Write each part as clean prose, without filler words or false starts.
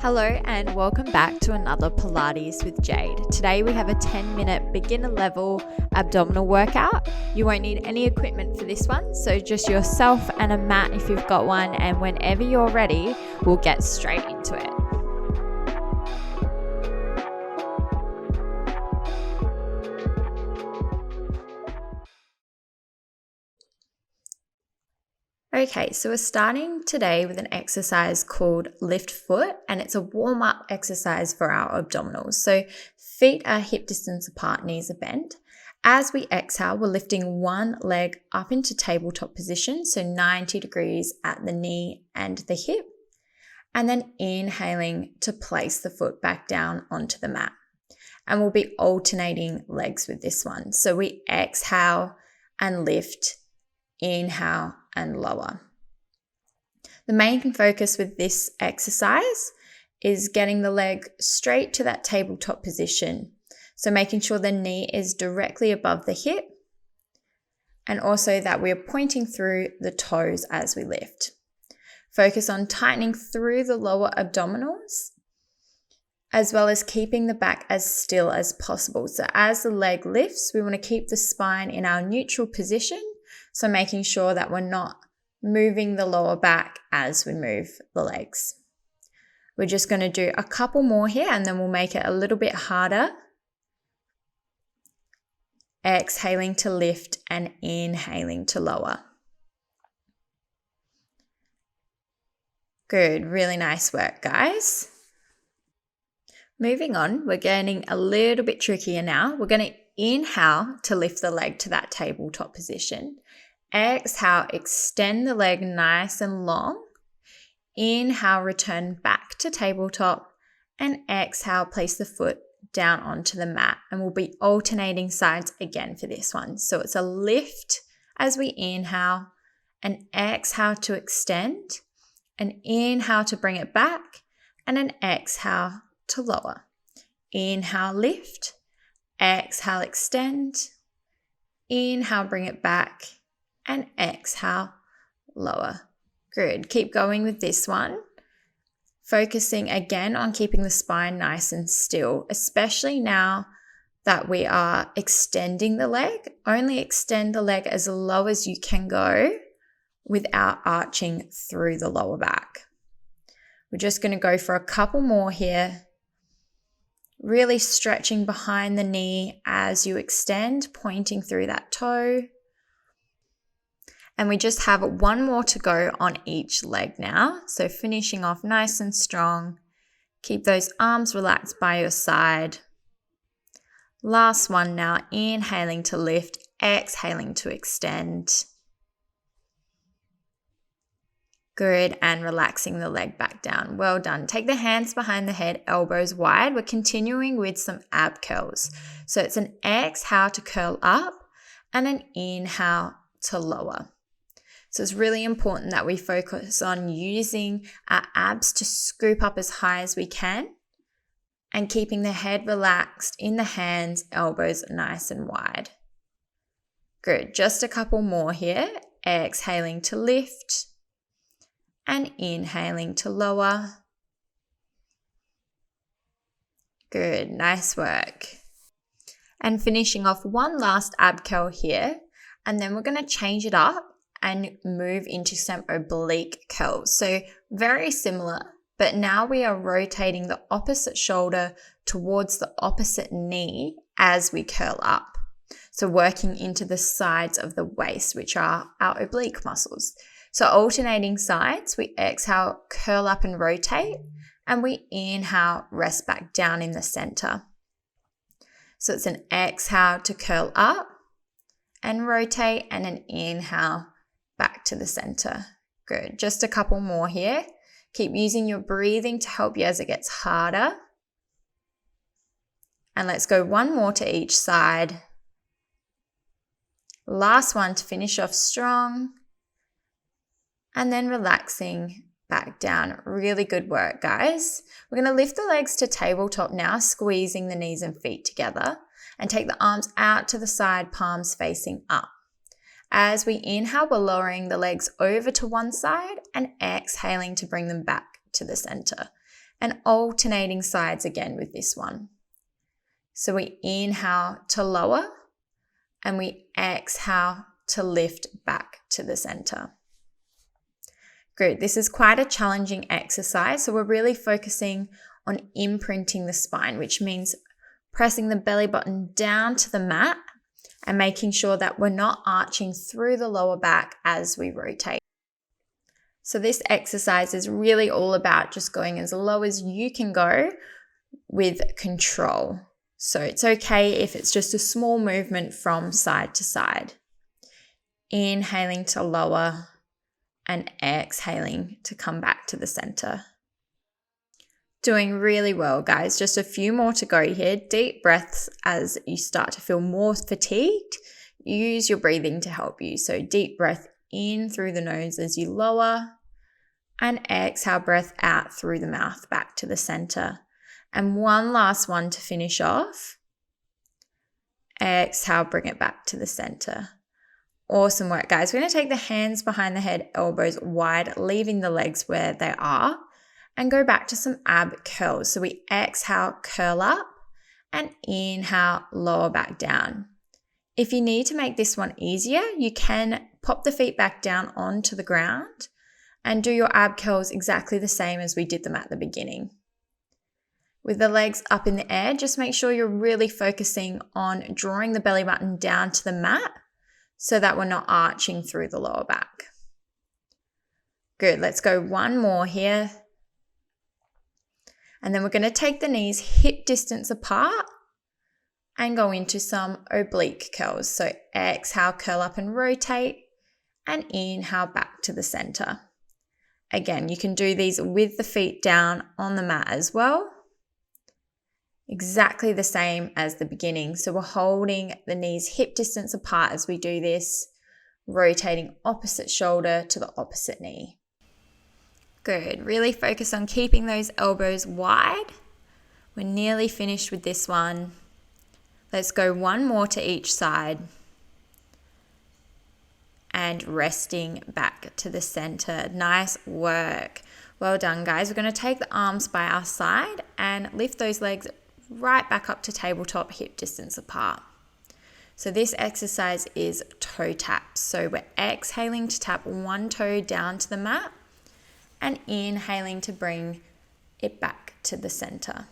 Hello and welcome back to another Pilates with Jade. Today we have a 10-minute beginner level abdominal workout. You won't need any equipment for this one, so just yourself and a mat if you've got one, and whenever you're ready, we'll get straight into it. Okay, so we're starting today with an exercise called lift foot, and it's a warm-up exercise for our abdominals. So feet are hip distance apart, knees are bent. As we exhale, we're lifting one leg up into tabletop position, so 90 degrees at the knee and the hip, and then inhaling to place the foot back down onto the mat. And we'll be alternating legs with this one. So we exhale and lift, inhale and lower. The main focus with this exercise is getting the leg straight to that tabletop position. So making sure the knee is directly above the hip, and also that we are pointing through the toes as we lift. Focus on tightening through the lower abdominals, as well as keeping the back as still as possible. So as the leg lifts, we want to keep the spine in our neutral position. So making sure that we're not moving the lower back as we move the legs. We're just going to do a couple more here and then we'll make it a little bit harder. Exhaling to lift and inhaling to lower. Good, really nice work, guys. Moving on, we're getting a little bit trickier now. We're going to inhale to lift the leg to that tabletop position. Exhale, extend the leg nice and long. Inhale, return back to tabletop. And exhale, place the foot down onto the mat. And we'll be alternating sides again for this one. So it's a lift as we inhale, and exhale to extend, an inhale to bring it back, and an exhale to lower. Inhale, lift. Exhale, extend. Inhale, bring it back. And exhale, lower. Good. Keep going with this one. Focusing again on keeping the spine nice and still, especially now that we are extending the leg. Only extend the leg as low as you can go without arching through the lower back. We're just going to go for a couple more here. Really stretching behind the knee as you extend, pointing through that toe. And we just have one more to go on each leg now. So finishing off nice and strong. Keep those arms relaxed by your side. Last one now, inhaling to lift, exhaling to extend. Good, and relaxing the leg back down. Well done. Take the hands behind the head, elbows wide. We're continuing with some ab curls. So it's an exhale to curl up and an inhale to lower. So it's really important that we focus on using our abs to scoop up as high as we can and keeping the head relaxed in the hands, elbows nice and wide. Good. Just a couple more here. Exhaling to lift and inhaling to lower. Good. Nice work. And finishing off one last ab curl here, and then we're going to change it up and move into some oblique curls. So very similar, but now we are rotating the opposite shoulder towards the opposite knee as we curl up. So working into the sides of the waist, which are our oblique muscles. So alternating sides, we exhale, curl up and rotate, and we inhale, rest back down in the center. So it's an exhale to curl up and rotate, and an inhale back to the center. Good. Just a couple more here. Keep using your breathing to help you as it gets harder. And let's go one more to each side. Last one to finish off strong. And then relaxing back down. Really good work, guys. We're going to lift the legs to tabletop now, squeezing the knees and feet together, and take the arms out to the side, palms facing up. As we inhale, we're lowering the legs over to one side and exhaling to bring them back to the center. and alternating sides again with this one. So we inhale to lower and we exhale to lift back to the center. Good. This is quite a challenging exercise. So we're really focusing on imprinting the spine, which means pressing the belly button down to the mat and making sure that we're not arching through the lower back as we rotate. So this exercise is really all about just going as low as you can go with control. So it's okay if it's just a small movement from side to side. Inhaling to lower and exhaling to come back to the center. Doing really well, guys. Just a few more to go here. Deep breaths as you start to feel more fatigued. Use your breathing to help you. So deep breath in through the nose as you lower and exhale breath out through the mouth back to the center. And one last one to finish off. Exhale, bring it back to the center. Awesome work, guys. We're going to take the hands behind the head, elbows wide, leaving the legs where they are, and go back to some ab curls. So we exhale, curl up, and inhale, lower back down. If you need to make this one easier, you can pop the feet back down onto the ground and do your ab curls exactly the same as we did them at the beginning. With the legs up in the air, just make sure you're really focusing on drawing the belly button down to the mat so that we're not arching through the lower back. Good, let's go one more here. And then we're going to take the knees hip distance apart and go into some oblique curls. So exhale, curl up and rotate, and inhale back to the center. Again, you can do these with the feet down on the mat as well. Exactly the same as the beginning. So we're holding the knees hip distance apart as we do this, rotating opposite shoulder to the opposite knee. Good. Really focus on keeping those elbows wide. We're nearly finished with this one. Let's go one more to each side. And resting back to the center. Nice work. Well done, guys. We're going to take the arms by our side and lift those legs right back up to tabletop, hip distance apart. So this exercise is toe taps. So we're exhaling to tap one toe down to the mat and inhaling to bring it back to the center.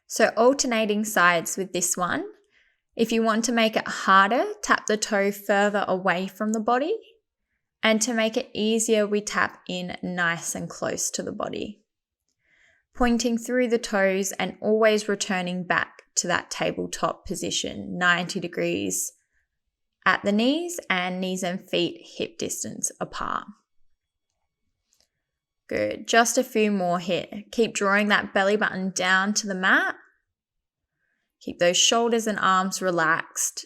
So alternating sides with this one. If you want to make it harder, tap the toe further away from the body. And to make it easier, we tap in nice and close to the body. Pointing through the toes and always returning back to that tabletop position, 90 degrees at the knees and feet hip distance apart. Good. Just a few more here. Keep drawing that belly button down to the mat. Keep those shoulders and arms relaxed.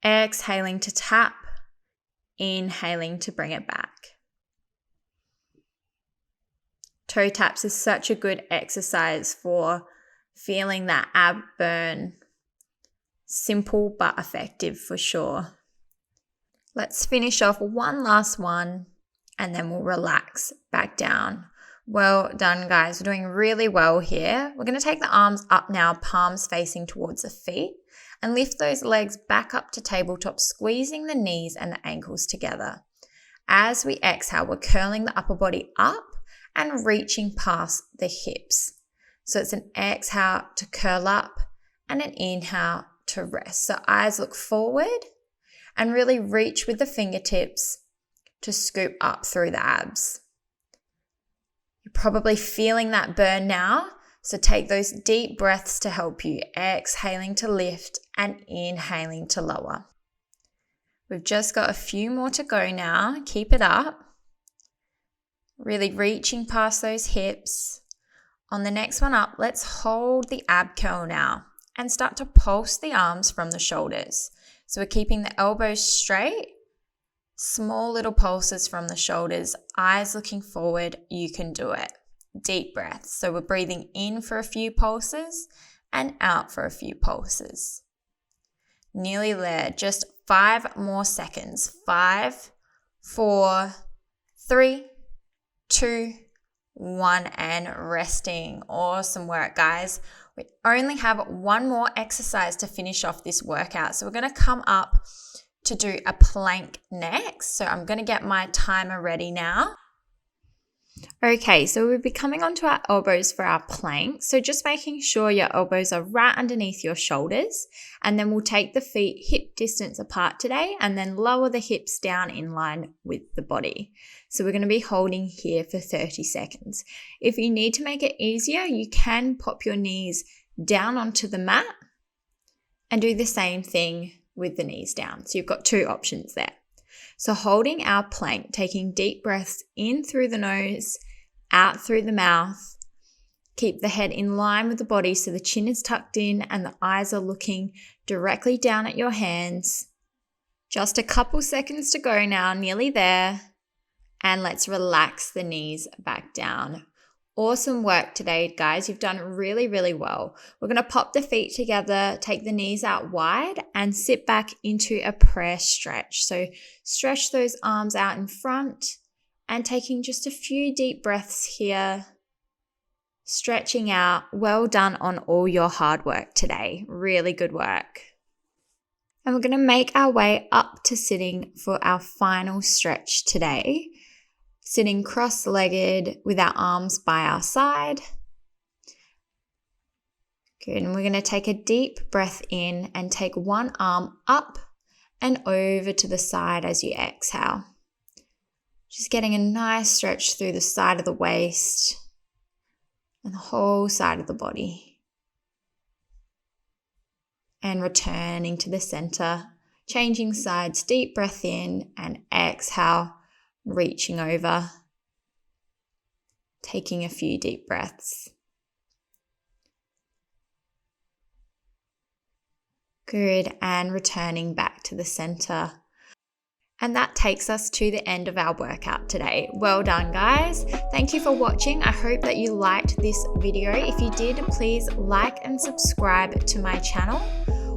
Exhaling to tap. Inhaling to bring it back. Toe taps is such a good exercise for feeling that ab burn. Simple but effective for sure. Let's finish off one last one and then we'll relax back down. Well done, guys. We're doing really well here. We're going to take the arms up now, palms facing towards the feet, and lift those legs back up to tabletop, squeezing the knees and the ankles together. As we exhale, we're curling the upper body up and reaching past the hips. So it's an exhale to curl up and an inhale to rest. So eyes look forward and really reach with the fingertips to scoop up through the abs. You're probably feeling that burn now, so take those deep breaths to help you, exhaling to lift and inhaling to lower. We've just got a few more to go now. Keep it up. Really reaching past those hips. On the next one up, let's hold the ab curl now and start to pulse the arms from the shoulders. So we're keeping the elbows straight. Small little pulses from the shoulders, eyes looking forward, you can do it. Deep breaths. So we're breathing in for a few pulses and out for a few pulses. Nearly there, just 5 more seconds. 5, 4, 3, 2, 1 and resting. Awesome work, guys. We only have one more exercise to finish off this workout. So we're going to come up to do a plank next. So I'm going to get my timer ready now. Okay, so we'll be coming onto our elbows for our plank. So just making sure your elbows are right underneath your shoulders, and then we'll take the feet hip distance apart today and then lower the hips down in line with the body. So we're going to be holding here for 30 seconds. If you need to make it easier, you can pop your knees down onto the mat and do the same thing with the knees down. So you've got two options there. So holding our plank, taking deep breaths in through the nose, out through the mouth. Keep the head in line with the body so the chin is tucked in and the eyes are looking directly down at your hands. Just a couple seconds to go now, nearly there. And let's relax the knees back down. Awesome work today, guys. You've done really, really well. We're going to pop the feet together, take the knees out wide and sit back into a prayer stretch. So stretch those arms out in front and taking just a few deep breaths here. Stretching out. Well done on all your hard work today. Really good work. And we're going to make our way up to sitting for our final stretch today. Sitting cross-legged with our arms by our side. Good, and we're going to take a deep breath in and take one arm up and over to the side as you exhale. Just getting a nice stretch through the side of the waist and the whole side of the body. And returning to the center, changing sides, deep breath in and exhale. Reaching over, taking a few deep breaths. Good, and returning back to the center. And that takes us to the end of our workout today. Well done, guys. Thank you for watching. I hope that you liked this video. If you did, please like and subscribe to my channel.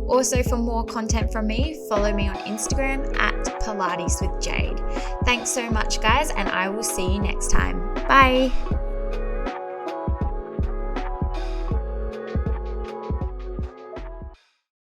Also, for more content from me, follow me on Instagram at Pilates with Jayde. Thanks so much, guys, and I will see you next time. Bye.